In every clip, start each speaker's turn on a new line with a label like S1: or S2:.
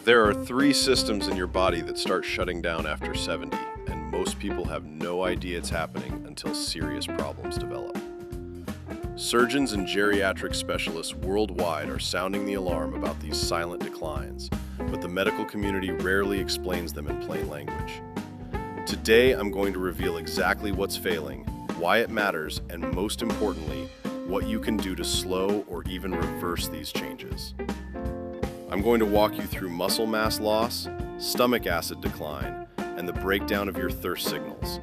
S1: There are three systems in your body that start shutting down after 70, and most people have no idea it's happening until serious problems develop. Surgeons and geriatric specialists worldwide are sounding the alarm about these silent declines, but the medical community rarely explains them in plain language. Today, I'm going to reveal exactly what's failing, why it matters, and most importantly, what you can do to slow or even reverse these changes. I'm going to walk you through muscle mass loss, stomach acid decline, and the breakdown of your thirst signals.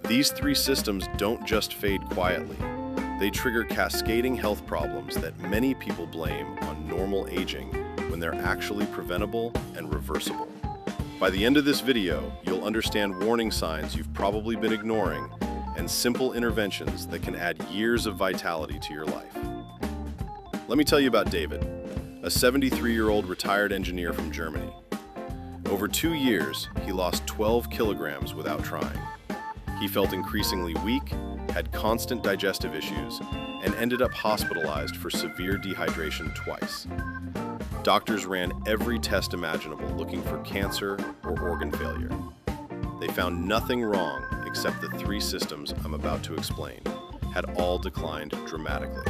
S1: These three systems don't just fade quietly. They trigger cascading health problems that many people blame on normal aging when they're actually preventable and reversible. By the end of this video, you'll understand warning signs you've probably been ignoring and simple interventions that can add years of vitality to your life. Let me tell you about David, a 73-year-old retired engineer from Germany. Over 2 years, he lost 12 kilograms without trying. He felt increasingly weak, had constant digestive issues, and ended up hospitalized for severe dehydration twice. Doctors ran every test imaginable looking for cancer or organ failure. They found nothing wrong except the three systems I'm about to explain had all declined dramatically.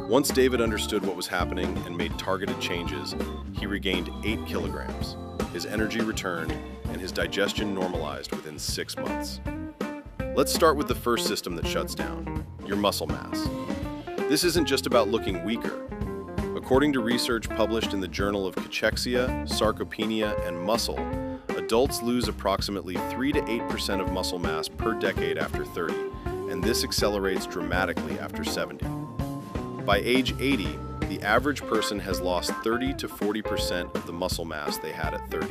S1: Once David understood what was happening and made targeted changes, he regained 8 kilograms. His energy returned, and his digestion normalized within 6 months. Let's start with the first system that shuts down, your muscle mass. This isn't just about looking weaker. According to research published in the Journal of Cachexia, Sarcopenia, and Muscle, adults lose approximately 3 to 8% of muscle mass per decade after 30, and this accelerates dramatically after 70. By age 80, the average person has lost 30 to 40% of the muscle mass they had at 30.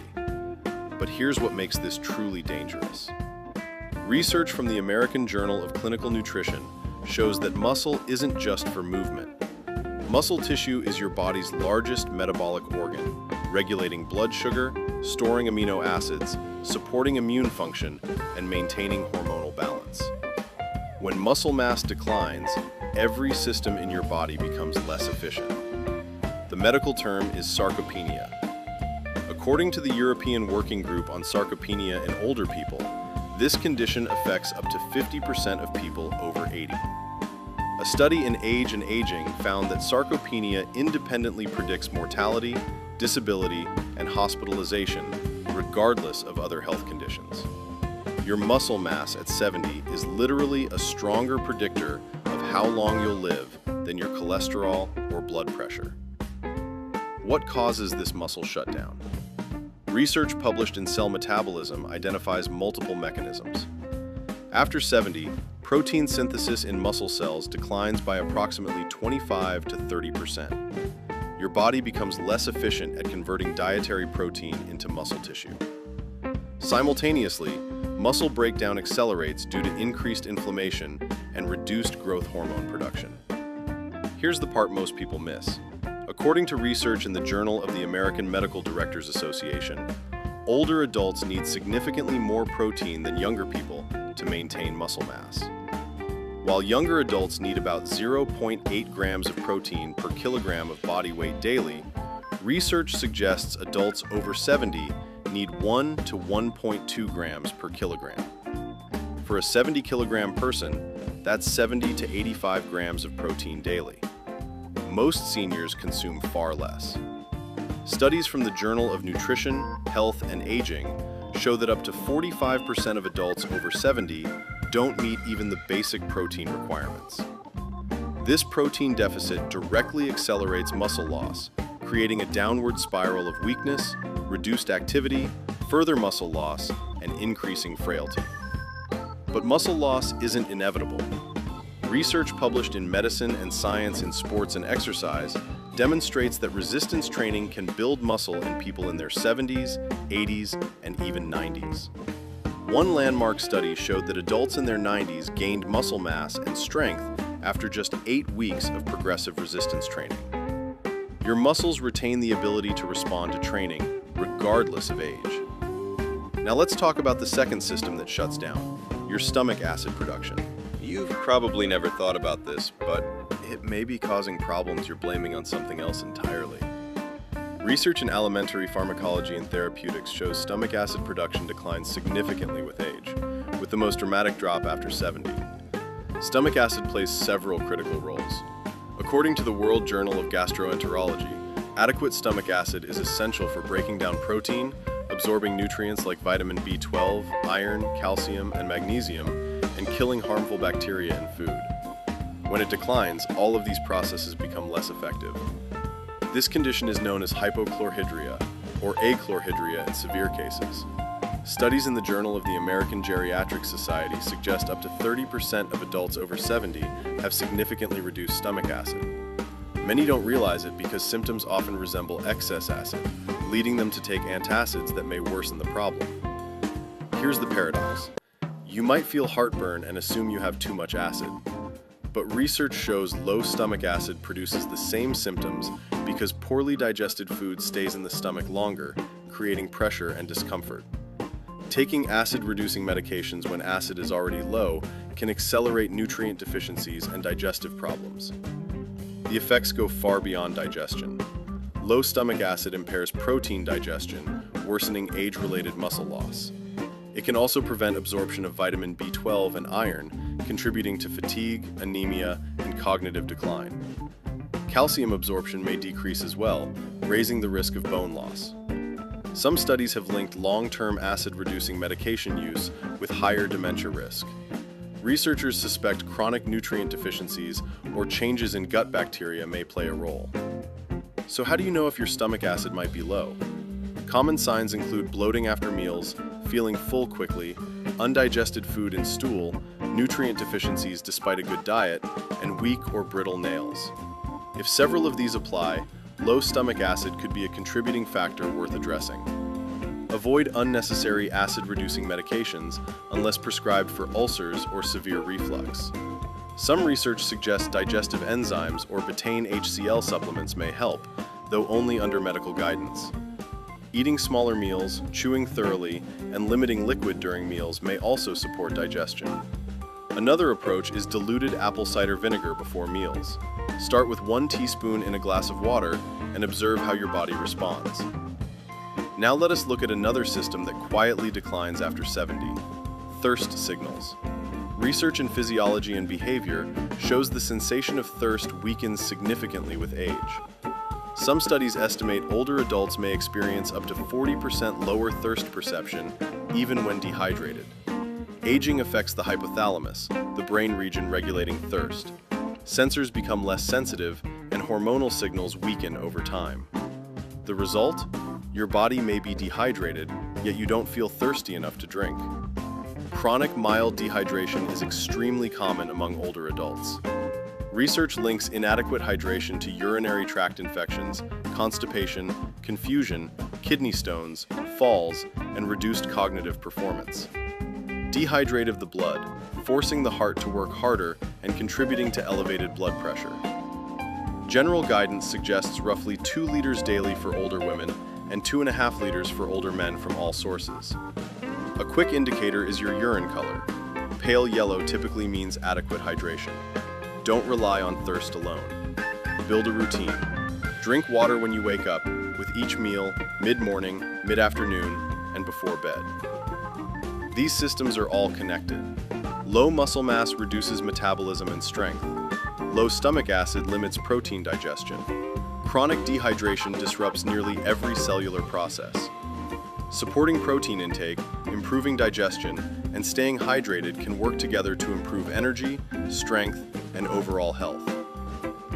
S1: But here's what makes this truly dangerous. Research from the American Journal of Clinical Nutrition shows that muscle isn't just for movement. Muscle tissue is your body's largest metabolic organ, regulating blood sugar, storing amino acids, supporting immune function, and maintaining hormonal balance. When muscle mass declines, every system in your body becomes less efficient. The medical term is sarcopenia. According to the European Working Group on Sarcopenia in older people, this condition affects up to 50% of people over 80. A study in Age and Aging found that sarcopenia independently predicts mortality, disability, and hospitalization, regardless of other health conditions. Your muscle mass at 70 is literally a stronger predictor of how long you'll live than your cholesterol or blood pressure. What causes this muscle shutdown? Research published in Cell Metabolism identifies multiple mechanisms. After 70, protein synthesis in muscle cells declines by approximately 25 to 30%. Your body becomes less efficient at converting dietary protein into muscle tissue. Simultaneously, muscle breakdown accelerates due to increased inflammation and reduced growth hormone production. Here's the part most people miss. According to research in the Journal of the American Medical Directors Association, older adults need significantly more protein than younger people to maintain muscle mass. While younger adults need about 0.8 grams of protein per kilogram of body weight daily, research suggests adults over 70 need 1 to 1.2 grams per kilogram. For a 70 kilogram person, that's 70 to 85 grams of protein daily. Most seniors consume far less. Studies from the Journal of Nutrition, Health, and Aging show that up to 45% of adults over 70 don't meet even the basic protein requirements. This protein deficit directly accelerates muscle loss, creating a downward spiral of weakness, reduced activity, further muscle loss, and increasing frailty. But muscle loss isn't inevitable. Research published in Medicine and Science in Sports and Exercise demonstrates that resistance training can build muscle in people in their 70s, 80s, and even 90s. One landmark study showed that adults in their 90s gained muscle mass and strength after just 8 weeks of progressive resistance training. Your muscles retain the ability to respond to training, regardless of age. Now let's talk about the second system that shuts down, your stomach acid production. You've probably never thought about this, but it may be causing problems you're blaming on something else entirely. Research in alimentary pharmacology and therapeutics shows stomach acid production declines significantly with age, with the most dramatic drop after 70. Stomach acid plays several critical roles. According to the World Journal of Gastroenterology, adequate stomach acid is essential for breaking down protein, absorbing nutrients like vitamin B12, iron, calcium, and magnesium, and killing harmful bacteria in food. When it declines, all of these processes become less effective. This condition is known as hypochlorhydria, or achlorhydria in severe cases. Studies in the Journal of the American Geriatric Society suggest up to 30% of adults over 70 have significantly reduced stomach acid. Many don't realize it because symptoms often resemble excess acid, leading them to take antacids that may worsen the problem. Here's the paradox. You might feel heartburn and assume you have too much acid. But research shows low stomach acid produces the same symptoms because poorly digested food stays in the stomach longer, creating pressure and discomfort. Taking acid-reducing medications when acid is already low can accelerate nutrient deficiencies and digestive problems. The effects go far beyond digestion. Low stomach acid impairs protein digestion, worsening age-related muscle loss. It can also prevent absorption of vitamin B12 and iron, contributing to fatigue, anemia, and cognitive decline. Calcium absorption may decrease as well, raising the risk of bone loss. Some studies have linked long-term acid-reducing medication use with higher dementia risk. Researchers suspect chronic nutrient deficiencies or changes in gut bacteria may play a role. So how do you know if your stomach acid might be low? Common signs include bloating after meals, feeling full quickly, undigested food and stool, nutrient deficiencies despite a good diet, and weak or brittle nails. If several of these apply, low stomach acid could be a contributing factor worth addressing. Avoid unnecessary acid-reducing medications unless prescribed for ulcers or severe reflux. Some research suggests digestive enzymes or betaine HCl supplements may help, though only under medical guidance. Eating smaller meals, chewing thoroughly, and limiting liquid during meals may also support digestion. Another approach is diluted apple cider vinegar before meals. Start with 1 teaspoon in a glass of water and observe how your body responds. Now let us look at another system that quietly declines after 70: thirst signals. Research in physiology and behavior shows the sensation of thirst weakens significantly with age. Some studies estimate older adults may experience up to 40% lower thirst perception, even when dehydrated. Aging affects the hypothalamus, the brain region regulating thirst. Sensors become less sensitive, and hormonal signals weaken over time. The result? Your body may be dehydrated, yet you don't feel thirsty enough to drink. Chronic mild dehydration is extremely common among older adults. Research links inadequate hydration to urinary tract infections, constipation, confusion, kidney stones, falls, and reduced cognitive performance. Dehydrate the blood, forcing the heart to work harder and contributing to elevated blood pressure. General guidance suggests roughly 2 liters daily for older women and 2.5 liters for older men from all sources. A quick indicator is your urine color. Pale yellow typically means adequate hydration. Don't rely on thirst alone. Build a routine. Drink water when you wake up, with each meal, mid-morning, mid-afternoon, and before bed. These systems are all connected. Low muscle mass reduces metabolism and strength. Low stomach acid limits protein digestion. Chronic dehydration disrupts nearly every cellular process. Supporting protein intake, improving digestion, and staying hydrated can work together to improve energy, strength, and overall health.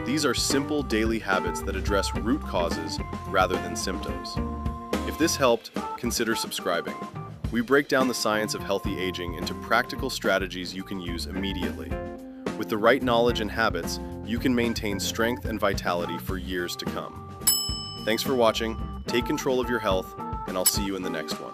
S1: These are simple daily habits that address root causes rather than symptoms. If this helped, consider subscribing. We break down the science of healthy aging into practical strategies you can use immediately. With the right knowledge and habits, you can maintain strength and vitality for years to come. Thanks for watching, take control of your health, and I'll see you in the next one.